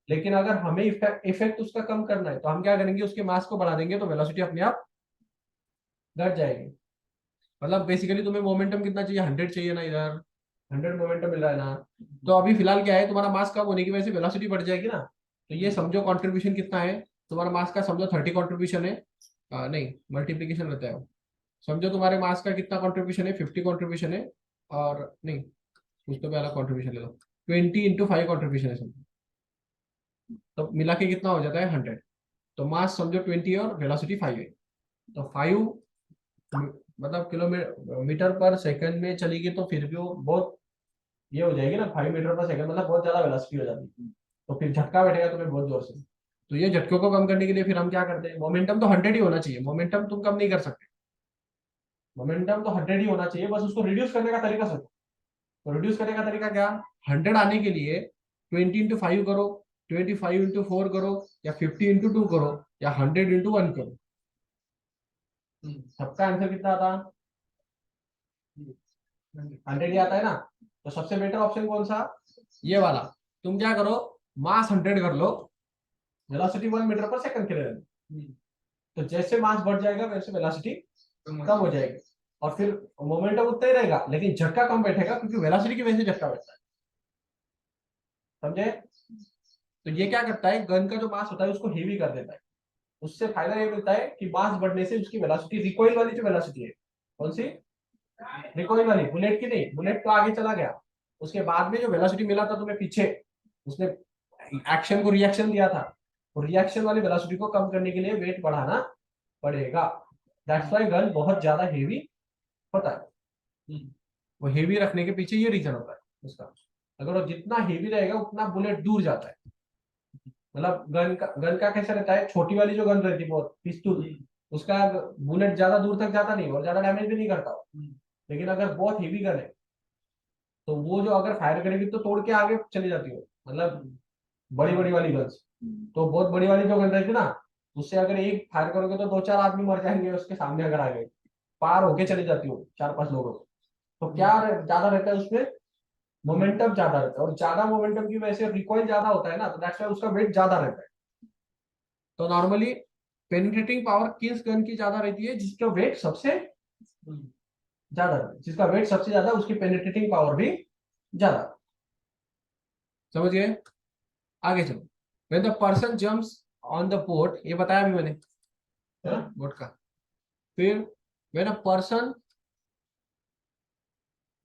लेकिन अगर हमें इफेक्ट उसका कम करना है तो हम क्या करेंगे, उसके मास को बढ़ा देंगे तो वेलोसिटी अपने आप घट जाएगी। मतलब बेसिकली तुम्हें मोमेंटम कितना चाहिए, 100 चाहिए ना, इधर 100 मोमेंटम मिल रहा है ना। तो अभी फिलहाल क्या है, तुम्हारा मास कम होने की वजह से वेलोसिटी बढ़ जाएगी ना। तो ये समझो कंट्रीब्यूशन कितना है तुम्हारा मास का, समझो 30 कंट्रीब्यूशन है, नहीं मल्टीप्लीकेशन रहता है वो। समझो तुम्हारे मास का कितना कंट्रीब्यूशन है, 50 कंट्रीब्यूशन है, और नहीं कुछ तो पहला कंट्रीब्यूशन ले लो, 20 × 5 कंट्रीब्यूशन है समझो, तो मिला के कितना हो जाता है 100। तो मास समझो 20 और वेलोसिटी 5 है, तो 5 मतलब किलोमीटर पर सेकंड में चलेगी, तो फिर भी वो बहुत ये हो जाएगी ना, 5 मीटर पर सेकंड मतलब बहुत ज्यादा वेलोसिटी हो जाती है। तो फिर झटका बैठेगा तुम्हें बहुत जोर से। तो ये झटकों को कम करने के लिए फिर हम क्या करते हैं, मोमेंटम तो 100 ही होना चाहिए, मोमेंटम तुम कम नहीं कर सकते, मोमेंटम तो 100 ही होना चाहिए, बस उसको रिड्यूस करने का तरीका सोचो। तो रिड्यूस करने का तरीका क्या, 100 आने के लिए 20 × 5 करो, 25 into 4 करो या 50 into 2 करो या 100 into 1 करो, सबका आंसर कितना आता? 100 ही आता है ना। तो सबसे बेटर ऑप्शन कौन सा? ये वाला। तुम क्या करो, मास 100 कर लो, वेलोसिटी 1 मीटर पर सेकंड के लिए। तो जैसे मास बढ़ जाएगा वैसे वेलोसिटी कम हो जाएगी और फिर मोमेंटम उतना ही रहेगा लेकिन झटका कम बैठेगा क्योंकि वेलोसिटी की वजह से झटका बैठता है। समझे? तो ये क्या करता है, गन का जो मास होता है उसको हेवी कर देता है। उससे फायदा ये मिलता है कि मास बढ़ने से उसकी वेलोसिटी, रिकॉइल वाली जो वेलोसिटी है, कौन सी? रिकॉइल वाली, बुलेट की नहीं। बुलेट तो आगे चला गया, उसके बाद में जो वेलोसिटी मिला था तुम्हें पीछे, उसने एक्शन को रिएक्शन दिया था, और रिएक्शन वाली वेलोसिटी को कम करने के लिए वेट बढ़ाना पड़ेगा। दैट्स व्हाई गन बहुत ज्यादा हेवी होता है। वो हेवी रखने के पीछे ये रीजन होता है उसका। अगर वो जितना हेवी रहेगा उतना बुलेट दूर जाता है। मतलब गन का कैसा रहता है, छोटी वाली जो गन रहती है बहुत पिस्तूल, उसका बुलेट ज्यादा दूर तक जाता नहीं और ज्यादा डैमेज भी नहीं करता वो। लेकिन अगर बहुत हेवी गन है तो वो जो अगर फायर करेगी तो तोड़ के आगे चली जाती है। मतलब बड़ी बड़ी वाली गन्स, तो बहुत बड़ी वाली जो गन रहती है ना, उससे अगर एक फायर करोगे तो 2-4 आदमी मर जाएंगे उसके सामने अगर आ गए, पार होके चली जाती हो 4-5 लोगों को। तो क्या ज्यादा रहता है उसमें, मोमेंटम ज्यादा रहता है, और ज्यादा मोमेंटम की वजह से रिकॉइल ज्यादा होता है ना, तो दैट्स व्हाई उसका वेट ज्यादा रहता है। तो नॉर्मली पेनिट्रेटिंग पावर किस गन की ज्यादा रहती है? जिसका वेट सबसे ज्यादा, जिसका वेट सबसे ज्यादा उसकी पेनिट्रेटिंग पावर भी ज्यादा। समझ गए? आगे चलो। When the person jumps on the boat, ये बताया अभी मैंने बोट का। फिर when a person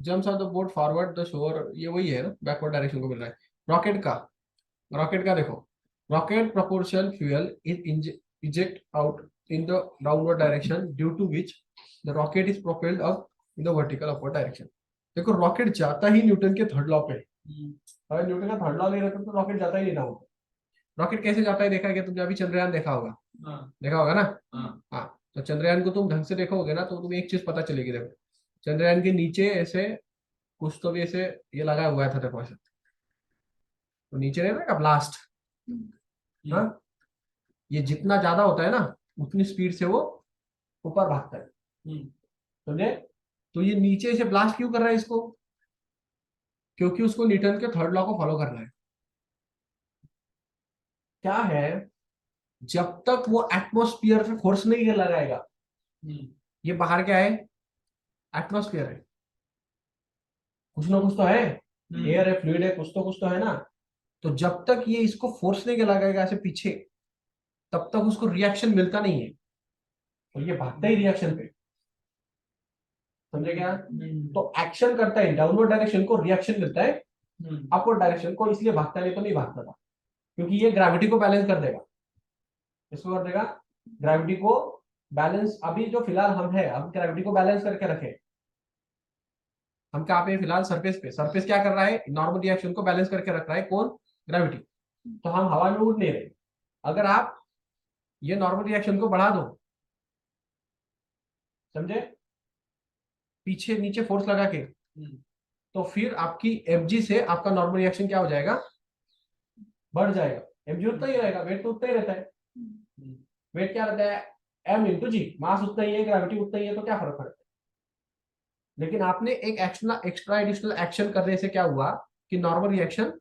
jumps on the boat forward the shore, ये वही है ना, बैकवर्ड डायरेक्शन को मिल रहा है। रॉकेट का देखो, rocket propulsion fuel is eject out in the downward direction due to which the rocket is propelled up in the vertical upward direction। देखो रॉकेट जाता ही न्यूटन के थर्ड लॉ पे। अगर न्यूटन का थर्ड लॉ नहीं रहता तो रॉकेट जाता ही नहीं ना। रॉकेट कैसे जाता है देखा है क्या तुमने? अभी चंद्रयान देखा होगा, देखा होगा ना। हाँ, तो चंद्रयान को तुम ढंग से देखोगे ना तो तुम्हें एक चीज पता चलेगी। देखो चंद्रयान के नीचे ऐसे कुछ तो भी ऐसे ये लगा हुआ था, देखो ऐसे, तो नीचे रहता का ब्लास्ट। हाँ, ये जितना ज्यादा होता है ना उतनी स्पीड से वो ऊपर भागता है। समझे? तो ये नीचे से ब्लास्ट क्यों कर रहा है इसको? क्योंकि उसको न्यूटन के थर्ड लॉ को फॉलो करना है। क्या है, जब तक वो एटमोस्फियर पे फोर्स नहीं लगाएगा, ये बाहर क्या है? एटमोस्फियर है, कुछ ना कुछ तो है, एयर है, फ्लूइड है, कुछ तो है ना। तो जब तक ये इसको फोर्स नहीं लगाएगा ऐसे पीछे, तब तक उसको रिएक्शन मिलता नहीं है, तो ये भागता ही रिएक्शन पे। समझे क्या? तो एक्शन करता है डाउनवर्ड डायरेक्शन को, रिएक्शन मिलता है अपवर्ड डायरेक्शन को, इसलिए भागता नहीं तो नहीं भागता था, क्योंकि ये ग्रेविटी को बैलेंस कर देगा। इसको कर देगा ग्रेविटी को बैलेंस। अभी जो फिलहाल हम है, हम ग्रेविटी को बैलेंस करके रखे। हम कहाँ पे फिलहाल? सरफेस पे। सरफेस क्या कर रहा है? नॉर्मल रिएक्शन को बैलेंस करके रख रहा है, कौन? ग्रेविटी। तो हम हवा में उड़ नहीं रहे। अगर आप ये नॉर्मल रिएक्शन को बढ़ा दो, समझे, पीछे नीचे फोर्स लगा के, तो फिर आपकी एफजी से आपका नॉर्मल रिएक्शन क्या हो जाएगा? बढ़ जाएगा। एफजी उतना ही रहेगा, वेट तो उतना ही रहता है। वेट क्या रहता है? एम इंटू जी। मास उतना ही है, ग्रेविटी उतना ही है, तो क्या फर्क पड़ता है? लेकिन आपने एक एक्स्ट्रा एडिशनल एक्शन करने से क्या हुआ कि नॉर्मल रिएक्शन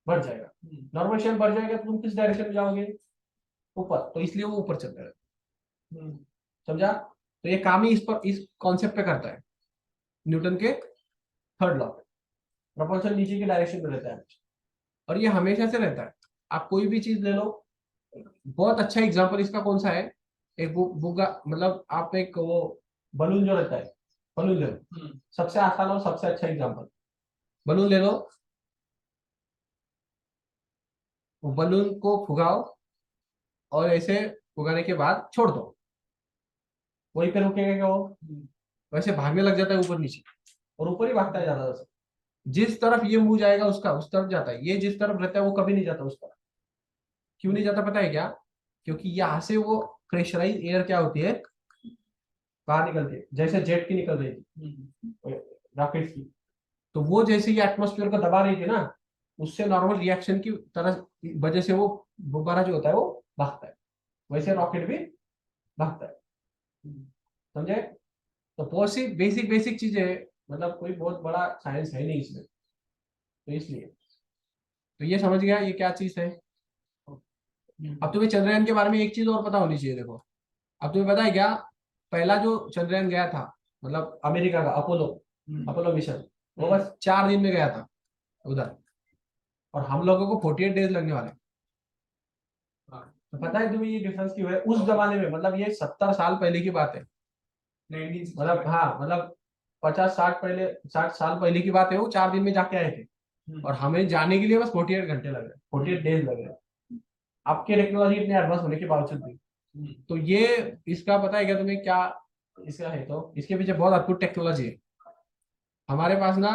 बढ़ जाएगा। नॉर्मल रिएक्शन बढ़ जाएगा तो तुम किस डायरेक्शन में जाओगे? ऊपर। तो इसलिए वो ऊपर चलता है। समझा? तो ये काम ही इस कॉन्सेप्ट पे करता है, न्यूटन के थर्ड लॉ पे। प्रोपल्शन नीचे की डायरेक्शन में रहता है, और ये हमेशा से रहता है। आप कोई भी चीज ले लो, बहुत अच्छा एग्जांपल इसका कौन सा है? एक बुगा, मतलब आप एक वो बलून जो रहता है, बलून ले लो। सबसे आसान और सबसे अच्छा एग्जांपल, बलून ले लो। वो बलून को फुगाओ और ऐसे फुगाने के बाद छोड़ दो, वहीं पे रुकेगा क्या वो? वैसे भागने लग जाता है ऊपर नीचे, और ऊपर ही भागता है ज्यादा से। जिस तरफ ये मुंह जाएगा उसका उस तरफ जाता है, ये जिस तरफ रहता है वो कभी नहीं जाता उस तरफ। क्यों नहीं जाता पता है क्या? क्योंकि यहाँ से वो प्रेशराइज एयर क्या होती है, बाहर निकलती है, जैसे जेट की निकल रही थी, रॉकेट की। तो वो जैसे ये एटमोस्फेयर को दबा रही थी ना, उससे नॉर्मल रिएक्शन की तरह वजह से वो गुब्बारा जो होता है वो भागता है, वैसे रॉकेट भी भागता है। समझे? तो बहुत सी बेसिक बेसिक चीजें, मतलब कोई बहुत बड़ा साइंस है नहीं इसमें, तो इसलिए तो ये समझ गया ये क्या चीज है। अब तुम्हें चंद्रयान के बारे में एक चीज और पता होनी चाहिए। देखो, अब तुम्हें पता है क्या, पहला जो चंद्रयान गया था, मतलब अमेरिका का अपोलो, अपोलो मिशन, वो बस 4 दिन में गया था उधर, और हम लोगों को 48 डेज लगने वाले। तो पता है तुम्हें ये डिफरेंस क्यों है? उस जमाने में, मतलब ये 70 साल पहले की बात है, मतलब हाँ, मतलब 50-60 साल पहले की बात है, वो 4 दिन में जाके आए थे, और हमें जाने के लिए बस 48 घंटे लग रहे, 48 डेज लग रहे, आपके टेक्नोलॉजी इतने एडवांस होने के बावजूद भी। तो ये इसका पता है क्या तुम्हें क्या इसका है? तो इसके पीछे बहुत अद्भुत टेक्नोलॉजी है। हमारे पास ना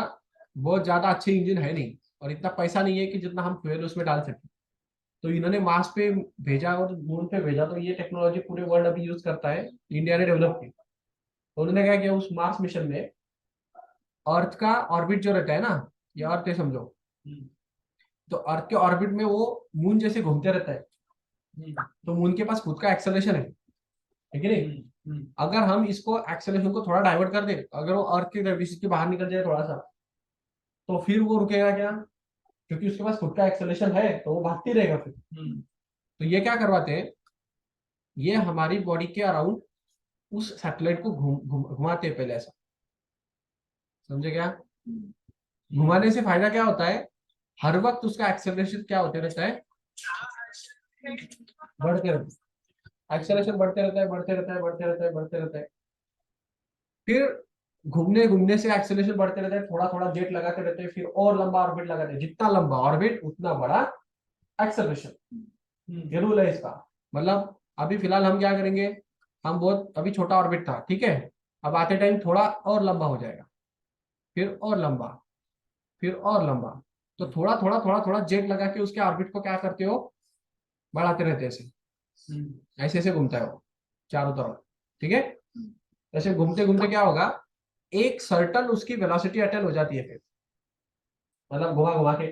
बहुत ज्यादा अच्छे इंजन है नहीं, और इतना पैसा नहीं है कि जितना हम फ्यूल उसमें डाल सके। तो इन्होंने मार्स पे भेजा और मून पे भेजा, तो ये टेक्नोलॉजी पूरे वर्ल्ड अभी यूज करता है, इंडिया ने डेवलप की। तो उन्होंने क्या किया, उस मार्स मिशन में अर्थ का ऑर्बिट जो रहता है ना, ये अर्थ है समझो, तो अर्थ के ऑर्बिट में वो मून जैसे घूमते रहता है। तो मून के पास खुद का एक्सेलरेशन है कि नहीं? अगर हम इसको एक्सेलरेशन को थोड़ा डाइवर्ट कर दे, अगर वो अर्थ के ग्रेविटी से बाहर निकल जाए थोड़ा सा, तो फिर वो रुकेगा क्या? क्योंकि उसके पास खुद का एक्सेलरेशन है, तो वो भागती रहेगा फिर। तो ये क्या करवाते हैं, ये हमारी बॉडी के अराउंड उस सैटेलाइट को घुमाते हैं पहले ऐसा। समझे क्या? घुमाने से फायदा क्या होता है, हर वक्त उसका एक्सेलरेशन क्या होते रहता है, बढ़ते रहता है। एक्सेलरेशन बढ़ते रहता है, बढ़ते रहता है, बढ़ते रहता है, बढ़ते रहता है। फिर घूमने घूमने से एक्सेलरेशन बढ़ते रहता है, थोड़ा थोड़ा जेट लगाते रहते हैं, फिर और लंबा ऑर्बिट लगाते हैं, जितना लंबा ऑर्बिट उतना बड़ा एक्सेलरेशन। ये रूल है इसका। मतलब अभी फिलहाल हम क्या करेंगे, हम बहुत अभी छोटा ऑर्बिट था, ठीक है, अब आते टाइम थोड़ा और लंबा हो जाएगा, फिर और लंबा, फिर और लंबा। तो थोड़ा थोड़ा थोड़ा थोड़ा जेट लगा के उसके ऑर्बिट को क्या करते हो, बढ़ाते रहते हैं ऐसे, ऐसे ऐसे घूमता है वो चारों तरफ, ठीक है। ऐसे घूमते घूमते क्या होगा, एक सर्टन उसकी वेलोसिटी अटेन हो जाती है, फिर मतलब घुमा घुमा के,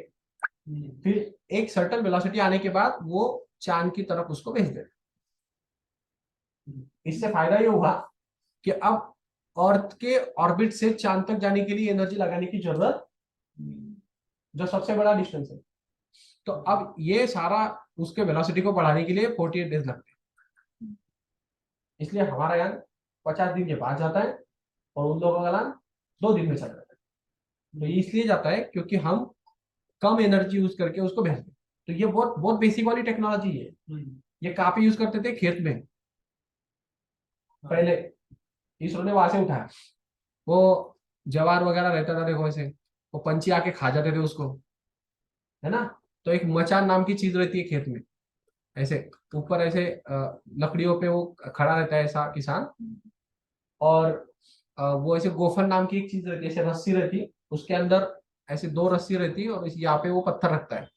फिर एक सर्टन वेलोसिटी आने के बाद वो चांद की तरफ उसको भेज दे। इससे फायदा ये हुआ कि अब अर्थ के ऑर्बिट से चांद तक जाने के लिए एनर्जी लगाने की जरूरत, जो सबसे बड़ा डिस्टेंस है, तो अब ये सारा उसके वेलोसिटी को बढ़ाने के लिए 48 डेज लगते हैं। इसलिए हमारा यान 50 दिन के बाद जाता है, और उन लोगों का यान 2 दिन में चल जाता है। तो ये इसलिए जाता है क्योंकि हम कम एनर्जी यूज करके उसको भेजते हैं। तो ये बहुत बहुत बेसिक वाली टेक्नोलॉजी है। ये कहाँ पे यूज करते थे? खेत में पहले इसरो ने वहां से उठाया। वो जवार वगैरह रहता था, देखो ऐसे, वो पंछी आके खा जाते थे उसको, है ना। तो एक मचान नाम की चीज रहती है खेत में, ऐसे ऊपर ऐसे लकड़ियों पे वो खड़ा रहता है ऐसा किसान, और वो ऐसे गोफन नाम की एक चीज रहती है, ऐसे रस्सी रहती है उसके अंदर, ऐसे 2 रस्सी रहती है, और इस यहाँ पे वो पत्थर रखता है,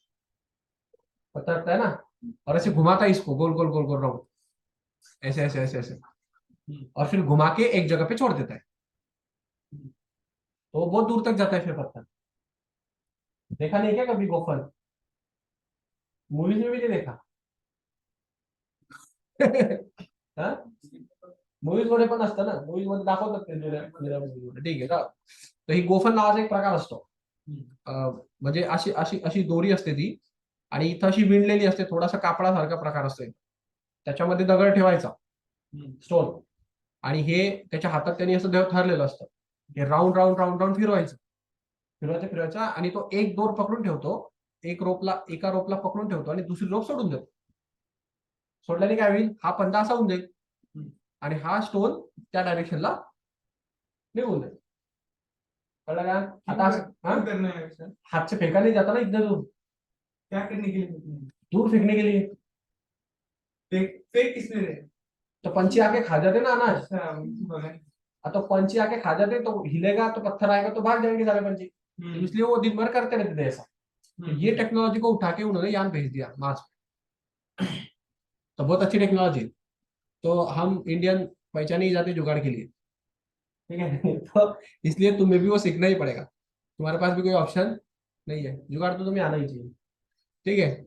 पत्थर रखता है ना, और ऐसे घुमाता है इसको गोल गोल गोल गोल राउंड, ऐसे ऐसे ऐसे ऐसे, और फिर घुमा के एक जगह पे छोड़ देता है, तो वो बहुत दूर तक जाता है फिर पत्थर। देखा नहीं क्या कभी गोफन? मूवीज में भी नहीं देखा? हा? मूवीज मध्ये पण असतं ना, मूवीज मध्ये दाखवतात ते ठीक आहे का. तर ही गोफन नावाचा एक प्रकार असतो. म्हणजे अशी अशी अशी दोरी असते ती, आणि इथं अशी विणलेली असते, थोडासा कापडासारखा प्रकार असतो, त्याच्यामध्ये दगड ठेवायचा, स्टोन, आणि हे त्याच्या हातात त्यांनी असं ठरलेलं असतं, हे राऊंड राऊंड राऊंड राऊंड फिरवायचं, फिरवायचं फिरवायचं, आणि तो एक दोर पकडून ठेवतो, एका रोपला पकडून ठेवतो, आणि दुसरी रोप सोडून देतो. सोडल्याने काय होईल, हा पंधा असा होऊन जाईल, आणि हा स्टोन त्या डायरेक्शनला निघून जाईल. कळलं का? आता करना है एक्शन, हाथ से फेंका नहीं जाता ना इतने दूर, क्या करने के लिए? दूर फेंकने के लिए, फेक फेक किसने रहे? तो पंछी आके खा जाते ना अनाज, अच्छा, तो पंछी आके खा जाते, तो हिलेगा तो पत्थर आएगा तो भाग जाएंगे सारे पंछी, तो इसलिए वो दिन भर करते रहते थे ऐसा। तो ये टेक्नोलॉजी को उठा के उन्होंने यान भेज दिया मार्स पे। तो बहुत अच्छी टेक्नोलॉजी, तो हम इंडियन पहचाने ही जाते जुगाड़ के लिए, ठीक है। तो इसलिए तुम्हें भी वो सीखना ही पड़ेगा, तुम्हारे पास भी कोई ऑप्शन नहीं है, जुगाड़ तो तुम्हें आना ही चाहिए, ठीक है।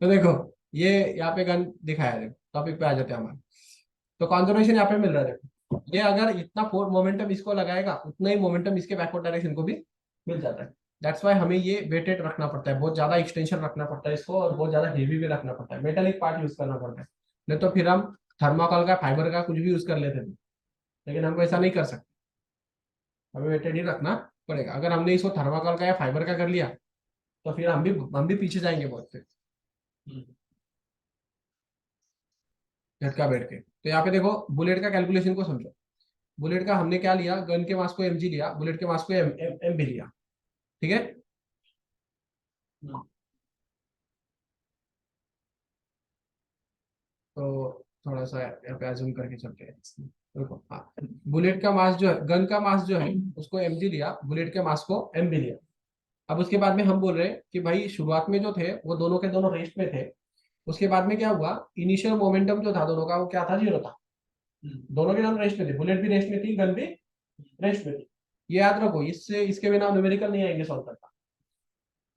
तो देखो ये यहाँ पे गन दिखाया है, टॉपिक पे आ जाते हैं हमारे। तो कॉन्जर्वेशन यहाँ पे मिल रहा है, देखो ये अगर इतना फोर मोमेंटम इसको लगाएगा उतना ही मोमेंटम इसके बैकवर्ड डायरेक्शन को भी मिल जाता है। दैट्स वाई हमें ये वेटेड रखना पड़ता है, बहुत ज्यादा एक्सटेंशन रखना पड़ता है इसको, और बहुत ज्यादा हेवी भी रखना पड़ता है, मेटेलिक पार्ट यूज करना पड़ता है। नहीं तो फिर हम थर्माकोल का, फाइबर का कुछ भी यूज कर लेते थे, लेकिन हमको ऐसा नहीं कर सकते, हमें वेटेड ही रखना पड़ेगा। अगर हमने इसको थर्माकोल का या फाइबर का कर लिया तो फिर हम भी पीछे जाएंगे बहुत से झटका बैठ के। तो यहाँ पे देखो बुलेट का कैलकुलेशन को समझो। बुलेट का हमने क्या लिया, गन के मास को mg लिया, बुलेट के मास को एम भी लिया, ठीक है। तो थोड़ा सा यहाँ पे अजूम करके चलते हैं, देखो हाँ, बुलेट का मास जो है, गन का मास जो है उसको mg लिया, बुलेट के मास को एम भी लिया। अब उसके बाद में हम बोल रहे हैं कि भाई शुरुआत में जो थे वो दोनों के दोनों रेस्ट में थे, उसके बाद में क्या हुआ, इनिशियल मोमेंटम जो था दोनों का वो क्या था, 0 था। दोनों के दोनों रेस्ट में थे, बुलेट भी रेस्ट में थी, गन भी रेस्ट में थी। ये याद रखो, इससे इसके बिना न्यूमेरिकल नहीं आएंगे सॉल्व करना।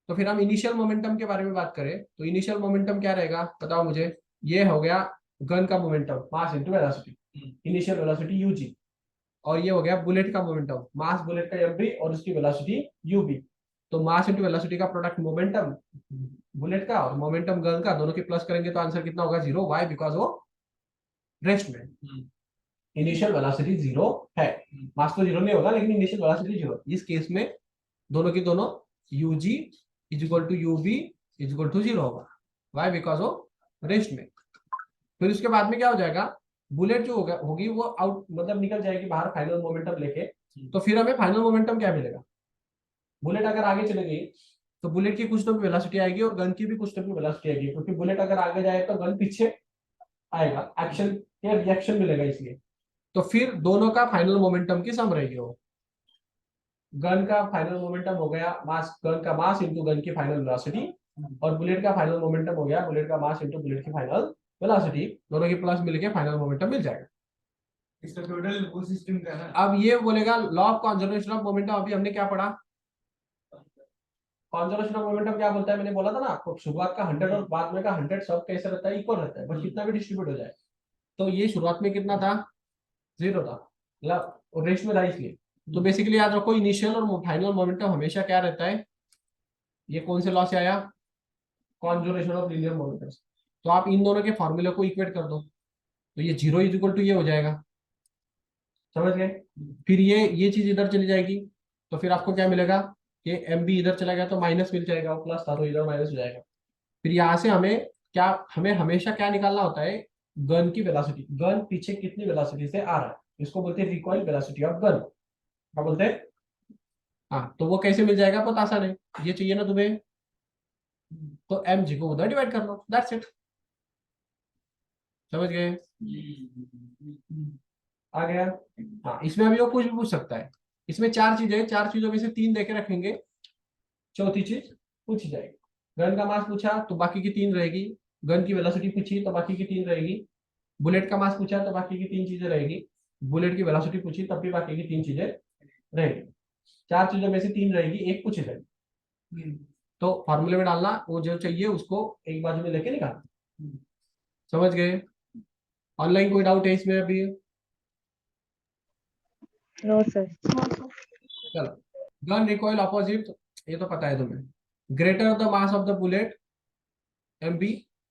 तो फिर हम इनिशियल मोमेंटम के बारे में बात करें तो इनिशियल मोमेंटम क्या रहेगा बताओ मुझे। ये हो गया गन का momentum, mass into velocity, initial velocity U G. और ये हो गया बुलेट का मोमेंटम, मास बुलेट का एमवी और उसकी वेलोसिटी यूबी। तो मास इनटू वेलोसिटी का प्रोडक्ट मोमेंटम बुलेट का और मोमेंटम गन का, दोनों की प्लस करेंगे तो आंसर कितना होगा, 0। वाई, बिकॉज वो रेस्ट में, इनिशियल वेलोसिटी 0 है। मास तो 0 नहीं होगा लेकिन इनिशियल वेलोसिटी 0। इस केस में दोनों की दोनों U G is equal to U B is equal to 0 होगा। वाई, बिकॉज वो रेस्ट में। फिर उसके बाद में क्या हो जाएगा, बुलेट जो होगा होगी वो आउट, मतलब निकल जाएगी बाहर फाइनल मोमेंटम लेके। तो फिर हमें फाइनल मोमेंटम क्या मिलेगा, बुलेट अगर आगे चले गई तो बुलेट की कुछ तो वेलोसिटी आएगी और गन की भी कुछ तो वेलोसिटी आएगी, क्योंकि बुलेट अगर आगे जाए तो गन पीछे आएगा, एक्शन या रिएक्शन मिलेगा इसलिए। तो फिर दोनों का फाइनल मोमेंटम की सम रहेगी वो। गन का फाइनल मोमेंटम हो गया मास, गन का मास इंटू गन की फाइनल वेलोसिटी, और बुलेट का फाइनल मोमेंटम हो गया बुलेट का मास इंटू बुलेट की फाइनल वेलोसिटी। दोनों की प्लस मिलके फाइनल मोमेंटम मिल जाएगा। इसका टोटल उस सिस्टम का ना। अब ये बोलेगा law of conservation of momentum, अभी हमने क्या पढ़ा, कंजर्वेशन ऑफ मोमेंटम क्या बोलता है, मैंने बोला था ना आपको, शुरुआत का 100 और बाद में का 100 सब कैसे रहता है, इक्वल रहता है, बस कितना भी डिस्ट्रीब्यूट हो जाए। तो ये शुरुआत में कितना था, 0 था, मतलब रेस्ट में था इसलिए। तो बेसिकली याद रखो इनिशियल और फाइनल मोमेंटम हमेशा क्या रहता है, ये कौन से लॉ से आया, कॉन्जर्वेशन ऑफ लीनियर मोमेंटम। तो आप इन दोनों के फॉर्मूले को इक्वेट कर दो, तो ये 0 इज इक्वल टू ये हो जाएगा, समझ गए। फिर ये चीज इधर चली जाएगी, तो फिर आपको क्या मिलेगा, कि एम बी इधर चला गया तो माइनस मिल जाएगा, प्लस था तो इधर माइनस हो जाएगा। फिर यहाँ से हमें हमेशा क्या निकालना होता है, गन की वेलोसिटी, गन पीछे कितनी वेलोसिटी से आ रहा है, इसको बोलते हैं रिकॉइल वेलोसिटी ऑफ गन। क्या बोलते हैं, हाँ। तो वो कैसे मिल जाएगा, बहुत आसान है, ये चाहिए ना तुम्हें, तो एम जी को उधर डिवाइड कर लो, दैट्स इट, समझ गए। आ गया। हाँ, इसमें अभी वो कुछ भी पूछ सकता है। इसमें 4 चीजें, 4 चीजों में से 3 देके रखेंगे, चौथी चीज पूछी जाएगी। गन का मास पूछा तो बाकी की 3 रहेगी, गन की वेलोसिटी पूछी तो बाकी की 3 रहेगी, बुलेट का मास पूछा तो बाकी की 3 चीजें रहेगी, बुलेट की वेलोसिटी पूछी तब भी बाकी की 3 चीजें रहेगी। 4 चीजों में से 3 रहेगी, एक पूछी जाएगी। तो फॉर्मूले में डालना, वो जो चाहिए उसको एक बाजू में लेके निकालना, समझ गए। ऑनलाइन कोई डाउट है इसमें अभी, नो सर। चलो। गन रिकॉइल अपोजिट, ये तो पता है तुम्हें, greater the mass of the bullet mb,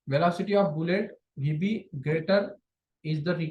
velocity of bullet vb greater is the